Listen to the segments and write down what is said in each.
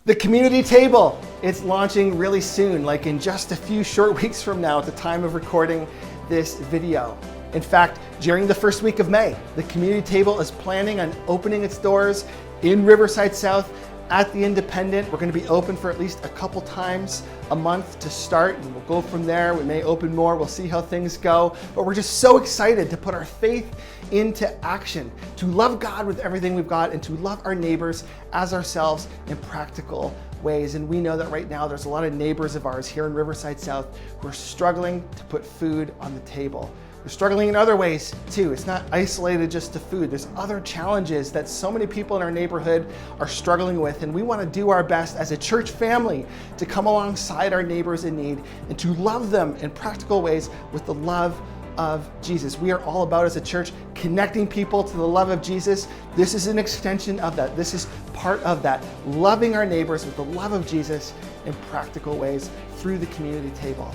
The community table, it's launching really soon, like in just a few short weeks from now at the time of recording this video. In fact, during the first week of May, the community table is planning on opening its doors in Riverside South at the Independent. We're going to be open for at least a couple times a month to start, and we'll go from there. We may open more, we'll see how things go, but we're just so excited to put our faith into action, to love God with everything we've got and to love our neighbors as ourselves in practical ways. And we know that right now there's a lot of neighbors of ours here in Riverside South who are struggling to put food on the table. They're struggling in other ways too. It's not isolated just to food. There's other challenges that so many people in our neighborhood are struggling with, and we want to do our best as a church family to come alongside our neighbors in need and to love them in practical ways with the love of Jesus. We are all about, as a church, connecting people to the love of Jesus. This is an extension of that. This is part of that, loving our neighbors with the love of Jesus in practical ways through the community table.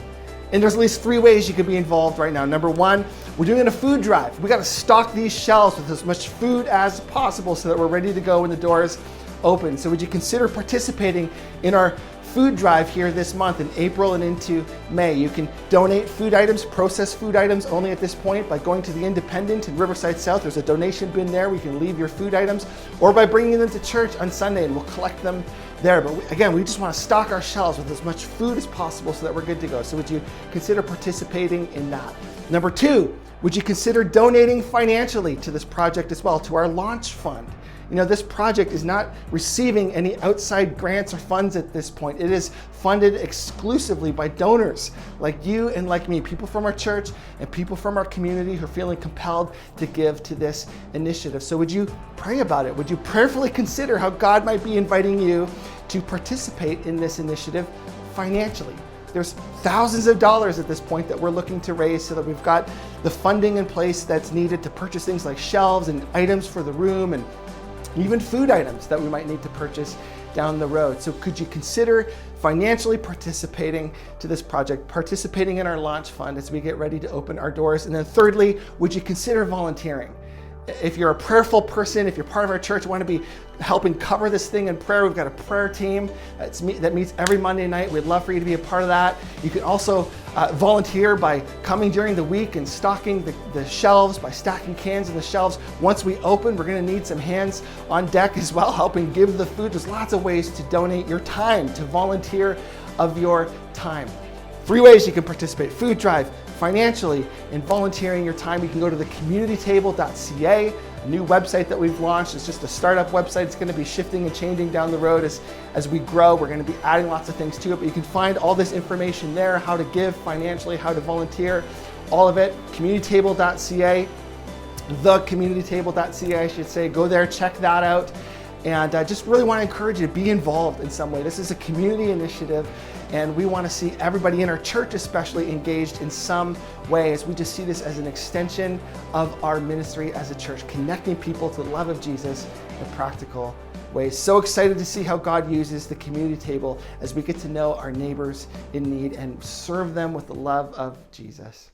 And there's at least 3 ways you could be involved right now. Number 1, we're doing a food drive. We got to stock these shelves with as much food as possible so that we're ready to go when the doors open. So would you consider participating in our food drive here this month in April and into May? You can donate food items, processed food items only at this point, by going to the Independent in Riverside South. There's a donation bin there where you can leave your food items, or by bringing them to church on Sunday and we'll collect them there. But again, we just want to stock our shelves with as much food as possible so that we're good to go. So would you consider participating in that? Number 2, would you consider donating financially to this project as well, to our launch fund? You know, this project is not receiving any outside grants or funds at this point. It is funded exclusively by donors like you and like me, people from our church and people from our community who are feeling compelled to give to this initiative. So would you pray about it? Would you prayerfully consider how God might be inviting you to participate in this initiative financially? There's thousands of dollars at this point that we're looking to raise so that we've got the funding in place that's needed to purchase things like shelves and items for the room and even food items that we might need to purchase down the road. So could you consider financially participating to this project, participating in our launch fund as we get ready to open our doors? And then thirdly, would you consider volunteering? If you're a prayerful person, if you're part of our church, want to be helping cover this thing in prayer, we've got a prayer team that meets every Monday night. We'd love for you to be a part of that. You can also volunteer by coming during the week and stocking the shelves, by stacking cans on the shelves. Once we open, we're going to need some hands on deck as well, helping give the food. There's lots of ways to donate your time, to volunteer of your time. 3 ways you can participate: food drive, financially, and volunteering your time. You can go to the communitytable.ca, a new website that we've launched. It's just a startup website. It's going to be shifting and changing down the road as we grow. We're going to be adding lots of things to it, but you can find all this information there, how to give financially, how to volunteer, all of it, communitytable.ca, thecommunitytable.ca, I should say. Go there, check that out. And I just really want to encourage you to be involved in some way. This is a community initiative, and we want to see everybody in our church especially engaged in some way, as we just see this as an extension of our ministry as a church, connecting people to the love of Jesus in practical ways. So excited to see how God uses the community table as we get to know our neighbors in need and serve them with the love of Jesus.